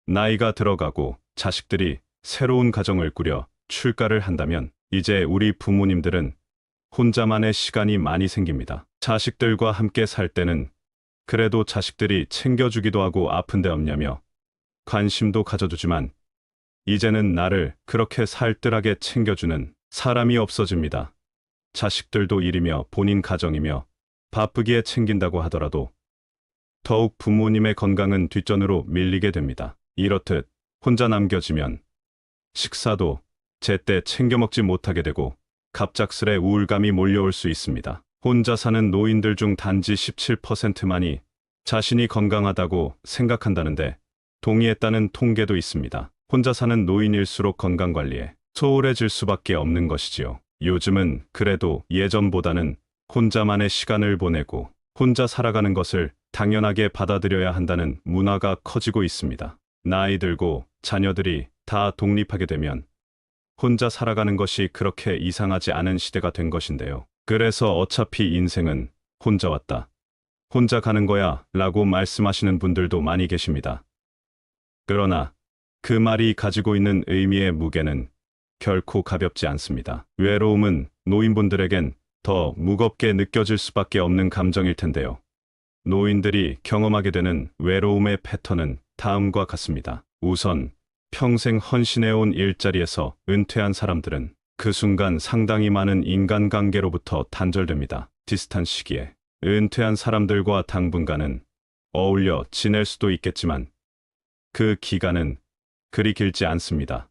나이가 들어가고 자식들이 새로운 가정을 꾸려 출가를 한다면 이제 우리 부모님들은 혼자만의 시간이 많이 생깁니다. 자식들과 함께 살 때는 그래도 자식들이 챙겨주기도 하고 아픈 데 없냐며 관심도 가져주지만 이제는 나를 그렇게 살뜰하게 챙겨주는 사람이 없어집니다. 자식들도 일이며 본인 가정이며 바쁘기에 챙긴다고 하더라도 더욱 부모님의 건강은 뒷전으로 밀리게 됩니다. 이렇듯 혼자 남겨지면 식사도 제때 챙겨 먹지 못하게 되고 갑작스레 우울감이 몰려올 수 있습니다. 혼자 사는 노인들 중 단지 17%만이 자신이 건강하다고 생각한다는데 동의했다는 통계도 있습니다. 혼자 사는 노인일수록 건강관리에 소홀해질 수밖에 없는 것이지요. 요즘은 그래도 예전보다는 혼자만의 시간을 보내고 혼자 살아가는 것을 당연하게 받아들여야 한다는 문화가 커지고 있습니다. 나이 들고 자녀들이 다 독립하게 되면 혼자 살아가는 것이 그렇게 이상하지 않은 시대가 된 것인데요. 그래서 어차피 인생은 혼자 왔다, 혼자 가는 거야 라고 말씀하시는 분들도 많이 계십니다. 그러나 그 말이 가지고 있는 의미의 무게는 결코 가볍지 않습니다. 외로움은 노인분들에겐 더 무겁게 느껴질 수밖에 없는 감정일 텐데요. 노인들이 경험하게 되는 외로움의 패턴은 다음과 같습니다. 우선 평생 헌신해온 일자리에서 은퇴한 사람들은 그 순간 상당히 많은 인간관계로부터 단절됩니다. 비슷한 시기에 은퇴한 사람들과 당분간은 어울려 지낼 수도 있겠지만 그 기간은 그리 길지 않습니다.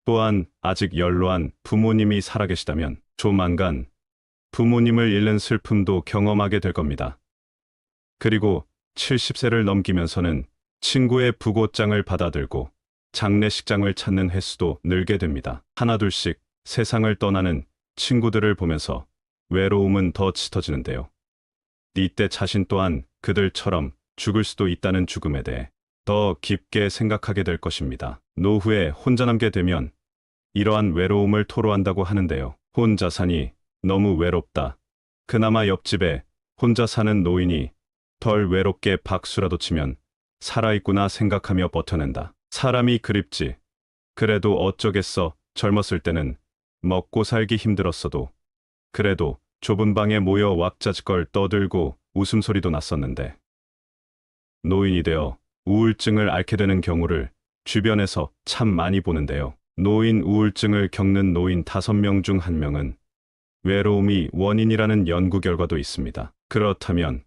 또한 아직 연로한 부모님이 살아계시다면 조만간 부모님을 잃는 슬픔도 경험하게 될 겁니다. 그리고 70세를 넘기면서는 친구의 부고장을 받아들고 장례식장을 찾는 횟수도 늘게 됩니다. 하나둘씩 세상을 떠나는 친구들을 보면서 외로움은 더 짙어지는데요. 이때 자신 또한 그들처럼 죽을 수도 있다는 죽음에 대해 더 깊게 생각하게 될 것입니다. 노후에 혼자 남게 되면 이러한 외로움을 토로한다고 하는데요. 혼자 사니 너무 외롭다. 그나마 옆집에 혼자 사는 노인이 덜 외롭게 박수라도 치면 살아있구나 생각하며 버텨낸다. 사람이 그립지. 그래도 어쩌겠어. 젊었을 때는 먹고 살기 힘들었어도 그래도 좁은 방에 모여 왁자지껄 떠들고 웃음소리도 났었는데 노인이 되어 우울증을 앓게 되는 경우를 주변에서 참 많이 보는데요. 노인 우울증을 겪는 노인 5명 중 1명은 외로움이 원인이라는 연구 결과도 있습니다. 그렇다면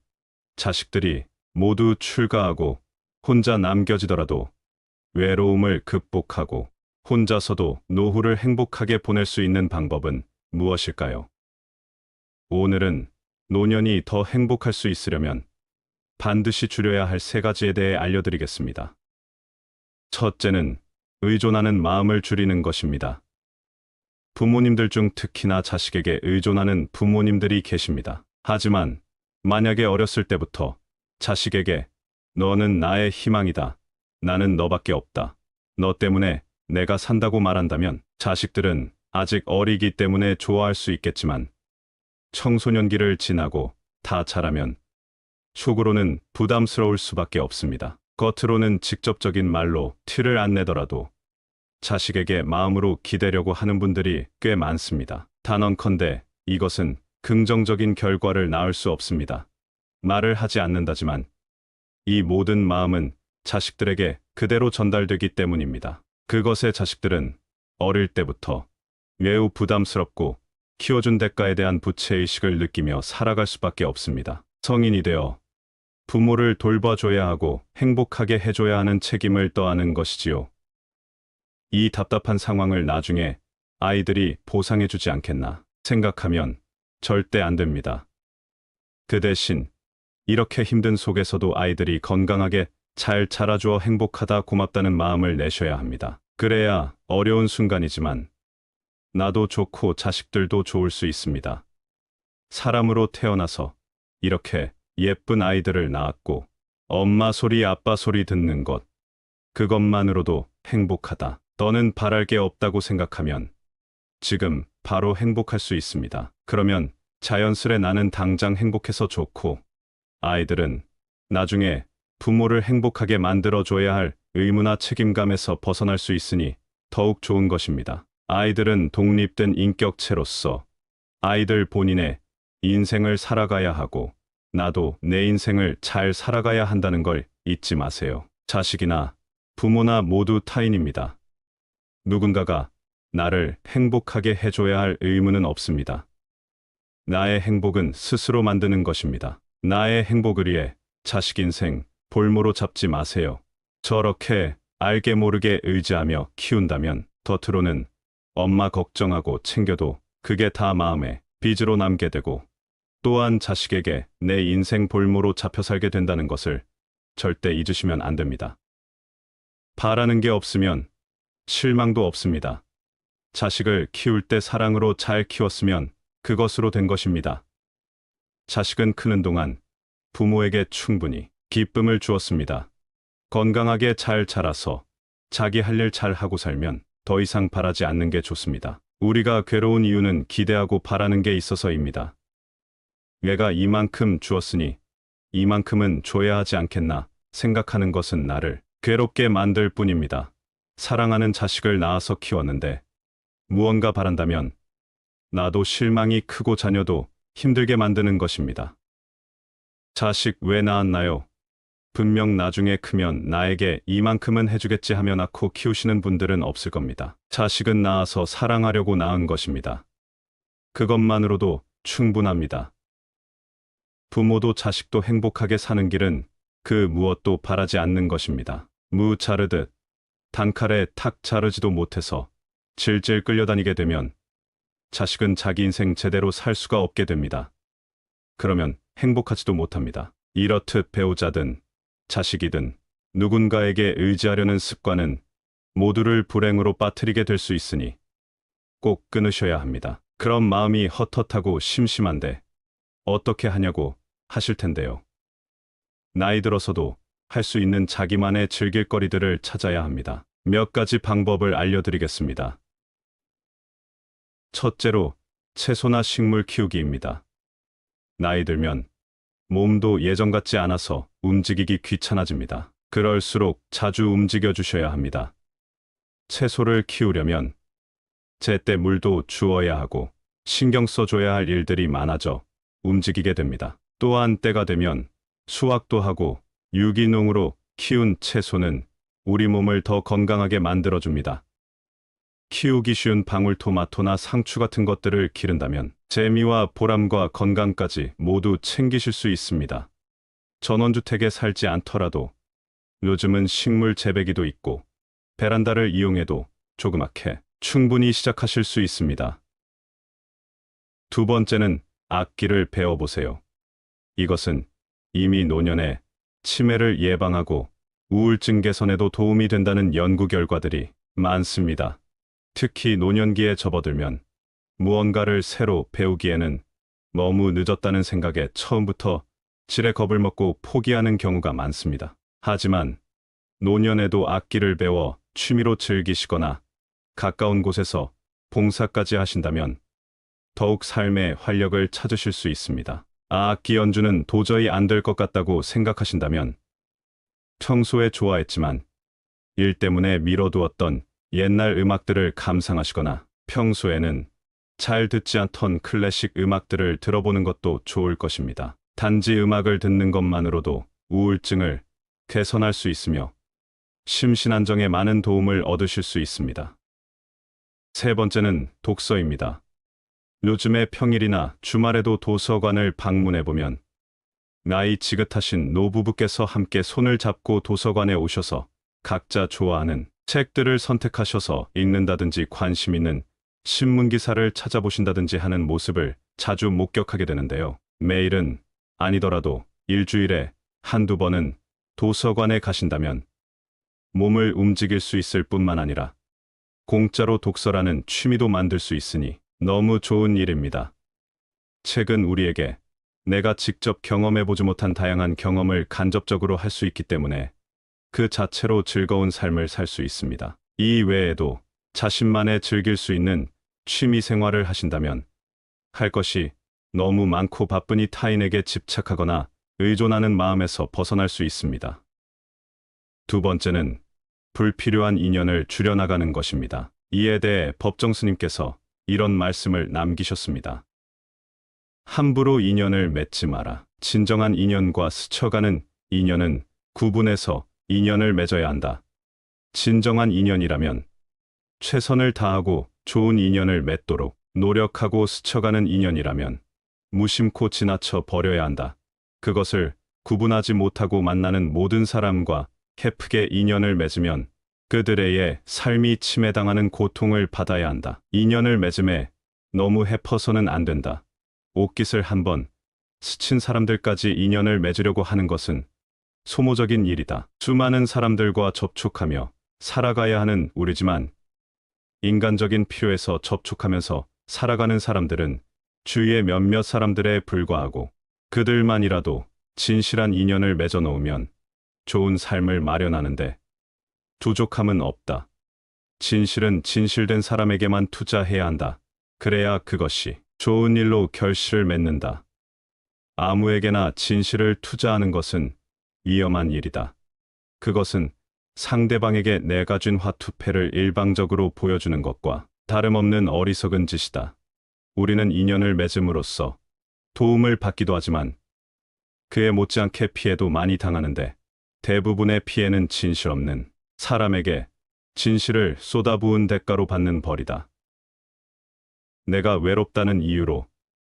자식들이 모두 출가하고 혼자 남겨지더라도 외로움을 극복하고 혼자서도 노후를 행복하게 보낼 수 있는 방법은 무엇일까요? 오늘은 노년이 더 행복할 수 있으려면 반드시 줄여야 할 3가지에 대해 알려드리겠습니다. 첫째는 의존하는 마음을 줄이는 것입니다. 부모님들 중 특히나 자식에게 의존하는 부모님들이 계십니다. 하지만 만약에 어렸을 때부터 자식에게 너는 나의 희망이다. 나는 너밖에 없다. 너 때문에 내가 산다고 말한다면 자식들은 아직 어리기 때문에 좋아할 수 있겠지만 청소년기를 지나고 다 자라면 속으로는 부담스러울 수밖에 없습니다. 겉으로는 직접적인 말로 티를 안 내더라도 자식에게 마음으로 기대려고 하는 분들이 꽤 많습니다. 단언컨대 이것은 긍정적인 결과를 낳을 수 없습니다. 말을 하지 않는다지만 이 모든 마음은 자식들에게 그대로 전달되기 때문입니다. 그것에 자식들은 어릴 때부터 매우 부담스럽고 키워준 대가에 대한 부채의식을 느끼며 살아갈 수밖에 없습니다. 성인이 되어 부모를 돌봐줘야 하고 행복하게 해줘야 하는 책임을 떠안은 것이지요. 이 답답한 상황을 나중에 아이들이 보상해주지 않겠나 생각하면 절대 안 됩니다. 그 대신 이렇게 힘든 속에서도 아이들이 건강하게 잘 자라주어 행복하다 고맙다는 마음을 내셔야 합니다. 그래야 어려운 순간이지만 나도 좋고 자식들도 좋을 수 있습니다. 사람으로 태어나서 이렇게 예쁜 아이들을 낳았고 엄마 소리 아빠 소리 듣는 것 그것만으로도 행복하다. 너는 바랄 게 없다고 생각하면 지금 바로 행복할 수 있습니다. 그러면 자연스레 나는 당장 행복해서 좋고 아이들은 나중에 부모를 행복하게 만들어줘야 할 의무나 책임감에서 벗어날 수 있으니 더욱 좋은 것입니다. 아이들은 독립된 인격체로서 아이들 본인의 인생을 살아가야 하고 나도 내 인생을 잘 살아가야 한다는 걸 잊지 마세요. 자식이나 부모나 모두 타인입니다. 누군가가 나를 행복하게 해줘야 할 의무는 없습니다. 나의 행복은 스스로 만드는 것입니다. 나의 행복을 위해 자식 인생 볼모로 잡지 마세요. 저렇게 알게 모르게 의지하며 키운다면 겉으로는 엄마 걱정하고 챙겨도 그게 다 마음에 빚으로 남게 되고 또한 자식에게 내 인생 볼모로 잡혀 살게 된다는 것을 절대 잊으시면 안 됩니다. 바라는 게 없으면 실망도 없습니다. 자식을 키울 때 사랑으로 잘 키웠으면 그것으로 된 것입니다. 자식은 크는 동안 부모에게 충분히 기쁨을 주었습니다. 건강하게 잘 자라서 자기 할 일 잘 하고 살면 더 이상 바라지 않는 게 좋습니다. 우리가 괴로운 이유는 기대하고 바라는 게 있어서입니다. 내가 이만큼 주었으니 이만큼은 줘야 하지 않겠나 생각하는 것은 나를 괴롭게 만들 뿐입니다. 사랑하는 자식을 낳아서 키웠는데 무언가 바란다면 나도 실망이 크고 자녀도 힘들게 만드는 것입니다. 자식 왜 낳았나요? 분명 나중에 크면 나에게 이만큼은 해주겠지 하며 낳고 키우시는 분들은 없을 겁니다. 자식은 낳아서 사랑하려고 낳은 것입니다. 그것만으로도 충분합니다. 부모도 자식도 행복하게 사는 길은 그 무엇도 바라지 않는 것입니다. 무 자르듯 단칼에 탁 자르지도 못해서 질질 끌려다니게 되면 자식은 자기 인생 제대로 살 수가 없게 됩니다. 그러면 행복하지도 못합니다. 이렇듯 배우자든 자식이든 누군가에게 의지하려는 습관은 모두를 불행으로 빠뜨리게 될 수 있으니 꼭 끊으셔야 합니다. 그런 마음이 헛헛하고 심심한데 어떻게 하냐고 하실 텐데요. 나이 들어서도 할 수 있는 자기만의 즐길 거리들을 찾아야 합니다. 몇 가지 방법을 알려드리겠습니다. 첫째로 채소나 식물 키우기입니다. 나이 들면 몸도 예전 같지 않아서 움직이기 귀찮아집니다. 그럴수록 자주 움직여 주셔야 합니다. 채소를 키우려면 제때 물도 주어야 하고 신경 써줘야 할 일들이 많아져 움직이게 됩니다. 또한 때가 되면 수확도 하고 유기농으로 키운 채소는 우리 몸을 더 건강하게 만들어줍니다. 키우기 쉬운 방울토마토나 상추 같은 것들을 기른다면 재미와 보람과 건강까지 모두 챙기실 수 있습니다. 전원주택에 살지 않더라도 요즘은 식물 재배기도 있고 베란다를 이용해도 조그맣게 충분히 시작하실 수 있습니다. 두 번째는 악기를 배워보세요. 이것은 이미 노년에 치매를 예방하고 우울증 개선에도 도움이 된다는 연구 결과들이 많습니다. 특히 노년기에 접어들면 무언가를 새로 배우기에는 너무 늦었다는 생각에 처음부터 지레 겁을 먹고 포기하는 경우가 많습니다. 하지만 노년에도 악기를 배워 취미로 즐기시거나 가까운 곳에서 봉사까지 하신다면 더욱 삶의 활력을 찾으실 수 있습니다. 악기 연주는 도저히 안 될 것 같다고 생각하신다면 평소에 좋아했지만 일 때문에 미뤄두었던 옛날 음악들을 감상하시거나 평소에는 잘 듣지 않던 클래식 음악들을 들어보는 것도 좋을 것입니다. 단지 음악을 듣는 것만으로도 우울증을 개선할 수 있으며 심신안정에 많은 도움을 얻으실 수 있습니다. 세 번째는 독서입니다. 요즘에 평일이나 주말에도 도서관을 방문해보면 나이 지긋하신 노부부께서 함께 손을 잡고 도서관에 오셔서 각자 좋아하는 책들을 선택하셔서 읽는다든지 관심 있는 신문 기사를 찾아보신다든지 하는 모습을 자주 목격하게 되는데요. 매일은 아니더라도 일주일에 한두 번은 도서관에 가신다면 몸을 움직일 수 있을 뿐만 아니라 공짜로 독서라는 취미도 만들 수 있으니 너무 좋은 일입니다. 책은 우리에게 내가 직접 경험해보지 못한 다양한 경험을 간접적으로 할 수 있기 때문에 그 자체로 즐거운 삶을 살 수 있습니다. 이 외에도 자신만의 즐길 수 있는 취미 생활을 하신다면 할 것이 너무 많고 바쁘니 타인에게 집착하거나 의존하는 마음에서 벗어날 수 있습니다. 두 번째는 불필요한 인연을 줄여나가는 것입니다. 이에 대해 법정 스님께서 이런 말씀을 남기셨습니다. 함부로 인연을 맺지 마라. 진정한 인연과 스쳐가는 인연은 구분해서 인연을 맺어야 한다. 진정한 인연이라면 최선을 다하고 좋은 인연을 맺도록 노력하고, 스쳐가는 인연이라면 무심코 지나쳐 버려야 한다. 그것을 구분하지 못하고 만나는 모든 사람과 헤프게 인연을 맺으면 그들의 삶이 침해당하는 고통을 받아야 한다. 인연을 맺음에 너무 헤퍼서는 안 된다. 옷깃을 한번 스친 사람들까지 인연을 맺으려고 하는 것은 소모적인 일이다. 수많은 사람들과 접촉하며 살아가야 하는 우리지만 인간적인 필요에서 접촉하면서 살아가는 사람들은 주위의 몇몇 사람들에 불과하고, 그들만이라도 진실한 인연을 맺어 놓으면 좋은 삶을 마련하는데 부족함은 없다. 진실은 진실된 사람에게만 투자해야 한다. 그래야 그것이 좋은 일로 결실을 맺는다. 아무에게나 진실을 투자하는 것은 위험한 일이다. 그것은 상대방에게 내가 준 화투패를 일방적으로 보여주는 것과 다름없는 어리석은 짓이다. 우리는 인연을 맺음으로써 도움을 받기도 하지만 그에 못지않게 피해도 많이 당하는데, 대부분의 피해는 진실 없는 사람에게 진실을 쏟아부은 대가로 받는 벌이다. 내가 외롭다는 이유로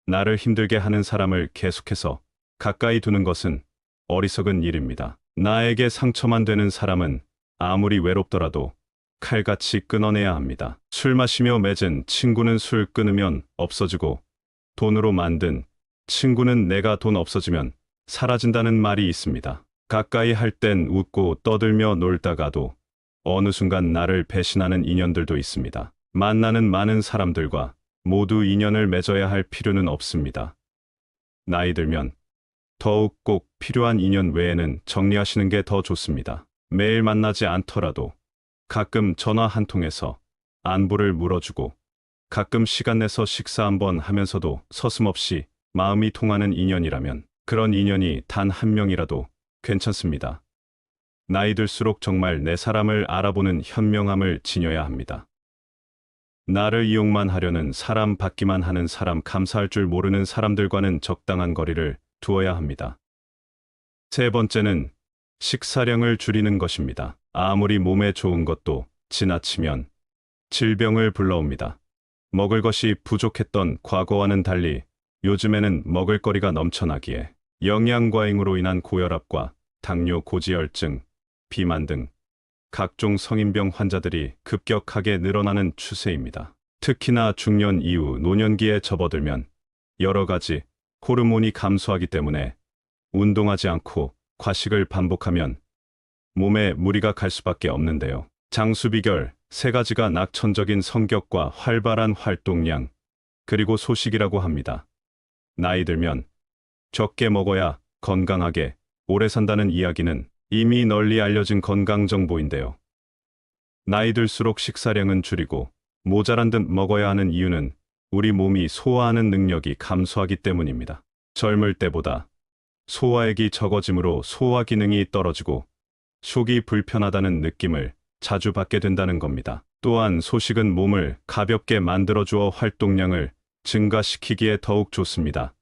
나를 힘들게 하는 사람을 계속해서 가까이 두는 것은 어리석은 일입니다. 나에게 상처만 되는 사람은 아무리 외롭더라도 칼같이 끊어내야 합니다. 술 마시며 맺은 친구는 술 끊으면 없어지고, 돈으로 만든 친구는 내가 돈 없어지면 사라진다는 말이 있습니다. 가까이 할 땐 웃고 떠들며 놀다가도 어느 순간 나를 배신하는 인연들도 있습니다. 만나는 많은 사람들과 모두 인연을 맺어야 할 필요는 없습니다. 나이 들면 더욱 꼭 필요한 인연 외에는 정리하시는 게 더 좋습니다. 매일 만나지 않더라도 가끔 전화 한 통해서 안부를 물어주고, 가끔 시간 내서 식사 한번 하면서도 서슴없이 마음이 통하는 인연이라면 그런 인연이 단 한 명이라도 괜찮습니다. 나이 들수록 정말 내 사람을 알아보는 현명함을 지녀야 합니다. 나를 이용만 하려는 사람, 받기만 하는 사람, 감사할 줄 모르는 사람들과는 적당한 거리를 두어야 합니다. 세 번째는 식사량을 줄이는 것입니다. 아무리 몸에 좋은 것도 지나치면 질병을 불러옵니다. 먹을 것이 부족했던 과거와는 달리 요즘에는 먹을거리가 넘쳐나기에 영양과잉으로 인한 고혈압과 당뇨, 고지혈증, 비만 등 각종 성인병 환자들이 급격하게 늘어나는 추세입니다. 특히나 중년 이후 노년기에 접어들면 여러 가지 호르몬이 감소하기 때문에 운동하지 않고 과식을 반복하면 몸에 무리가 갈 수밖에 없는데요. 장수 비결 세 가지가 낙천적인 성격과 활발한 활동량, 그리고 소식이라고 합니다. 나이 들면 적게 먹어야 건강하게 오래 산다는 이야기는 이미 널리 알려진 건강 정보인데요. 나이 들수록 식사량은 줄이고 모자란 듯 먹어야 하는 이유는 우리 몸이 소화하는 능력이 감소하기 때문입니다. 젊을 때보다 소화액이 적어짐으로 소화 기능이 떨어지고 속이 불편하다는 느낌을 자주 받게 된다는 겁니다. 또한 소식은 몸을 가볍게 만들어주어 활동량을 증가시키기에 더욱 좋습니다.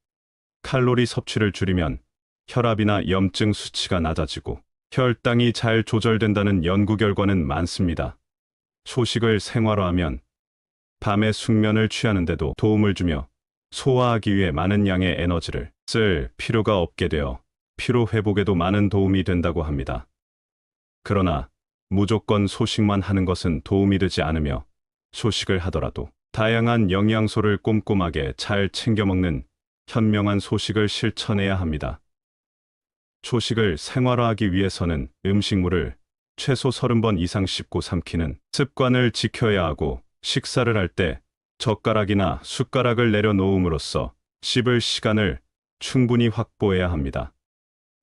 칼로리 섭취를 줄이면 혈압이나 염증 수치가 낮아지고 혈당이 잘 조절된다는 연구 결과는 많습니다. 소식을 생활화하면 밤에 숙면을 취하는데도 도움을 주며 소화하기 위해 많은 양의 에너지를 쓸 필요가 없게 되어 피로 회복에도 많은 도움이 된다고 합니다. 그러나 무조건 소식만 하는 것은 도움이 되지 않으며, 소식을 하더라도 다양한 영양소를 꼼꼼하게 잘 챙겨 먹는 현명한 소식을 실천해야 합니다. 소식을 생활화하기 위해서는 음식물을 최소 30번 이상 씹고 삼키는 습관을 지켜야 하고, 식사를 할 때 젓가락이나 숟가락을 내려놓음으로써 씹을 시간을 충분히 확보해야 합니다.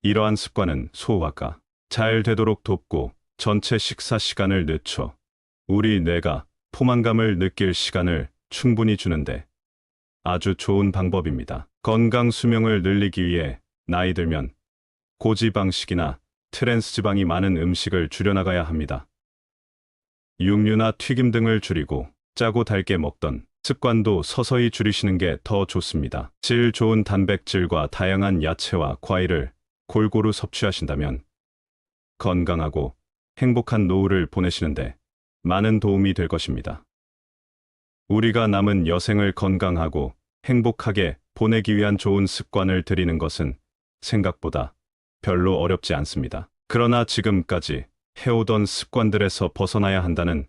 이러한 습관은 소화가 잘 되도록 돕고 전체 식사 시간을 늦춰 우리 뇌가 포만감을 느낄 시간을 충분히 주는데 아주 좋은 방법입니다. 건강 수명을 늘리기 위해 나이 들면 고지방식이나 트랜스 지방이 많은 음식을 줄여나가야 합니다. 육류나 튀김 등을 줄이고 짜고 달게 먹던 습관도 서서히 줄이시는 게 더 좋습니다. 질 좋은 단백질과 다양한 야채와 과일을 골고루 섭취하신다면 건강하고 행복한 노후를 보내시는데 많은 도움이 될 것입니다. 우리가 남은 여생을 건강하고 행복하게 보내기 위한 좋은 습관을 들이는 것은 생각보다 별로 어렵지 않습니다. 그러나 지금까지 해오던 습관들에서 벗어나야 한다는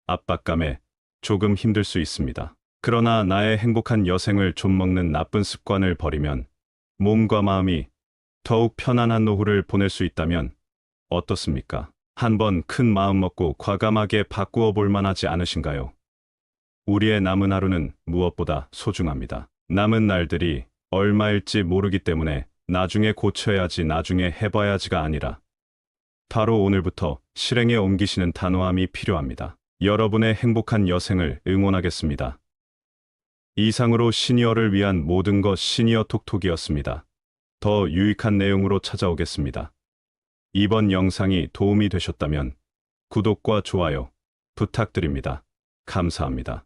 압박감에 조금 힘들 수 있습니다. 그러나 나의 행복한 여생을 좀 먹는 나쁜 습관을 버리면 몸과 마음이 더욱 편안한 노후를 보낼 수 있다면 어떻습니까? 한번 큰 마음 먹고 과감하게 바꾸어 볼 만하지 않으신가요? 우리의 남은 하루는 무엇보다 소중합니다. 남은 날들이 얼마일지 모르기 때문에 나중에 고쳐야지, 나중에 해봐야지가 아니라 바로 오늘부터 실행에 옮기시는 단호함이 필요합니다. 여러분의 행복한 여생을 응원하겠습니다. 이상으로 시니어를 위한 모든 것 시니어 톡톡이었습니다. 더 유익한 내용으로 찾아오겠습니다. 이번 영상이 도움이 되셨다면 구독과 좋아요 부탁드립니다. 감사합니다.